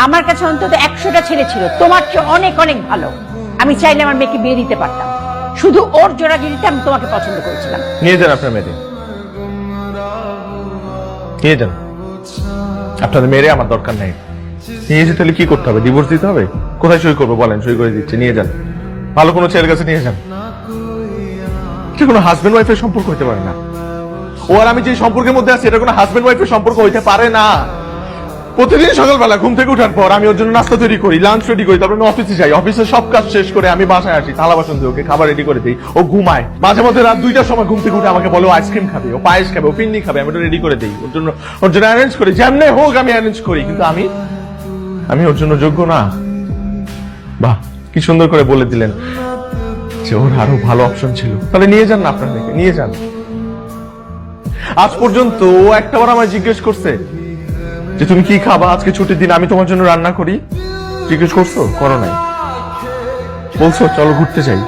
আমার কাছে অন্তত 100টা ছেলে ছিল, তোমার চেয়ে অনেক অনেক ভালো। আমি চাইলে আমার মেয়েকে বিয়ে দিতে পারতাম, শুধু ওর জোড়াজুড়িতে আমি তোমাকে পছন্দ করেছিলাম। নিয়ে যান আপনার মেয়েকে, নিয়ে যান। আপনাদের মেয়েরে আমার দরকার নেই। নিয়ে যেতে হলে কি করতে হবে? ডিভোর্স দিতে হবে? কোথায় সই করবো বলেন, সই করে দিচ্ছি। নিয়ে যান, ভালো কোনো ছেলের কাছে নিয়ে যান। এটা কোনো হাজবেন্ড ওয়াইফের সম্পর্ক হইতে পারে না। ও আর আমি যে সম্পর্কের মধ্যে আছি, এটা কোনো হাজবেন্ড ওয়াইফের সম্পর্ক হইতে পারে না। প্রতিদিন সকালবেলা ঘুম থেকে উঠার পর আমি ওর জন্য নাস্তা তৈরি করি, লাঞ্চ রেডি করি, তারপর আমি অফিসে যাই। অফিসের সব কাজ শেষ করে আমি বাসায় আসি, থালা বাসন দিয়ে ওকে খাবার রেডি করে দিই। ও ঘুমায়, মাঝে মধ্যে রাত 2টার সময় ঘুম থেকে উঠে আমাকে বলে ও আইসক্রিম খাবে, ও পায়েস খাবে, ও পিন্নি খাবে। আমি ওটা রেডি করে দিই ওর জন্য অ্যারেঞ্জ করি, যেমনে হোক আমি অ্যারেঞ্জ করি। কিন্তু আমি ওর জন্য যোগ্য না। বাহ, কি সুন্দর করে বলে দিলেন যে ওর আরো ভালো অপশন ছিল। তাহলে নিয়ে যান না আপনার মেয়েকে, নিয়ে যান। আজ পর্যন্ত ও একটাবার আমায় জিজ্ঞেস করছে যে তুমি কি খাবা, আজকে ছুটির দিন আমি তোমার জন্য রান্না করি? জিজ্ঞেস করছো? করো নাই। বলছো চলো ঘুরতে যাই,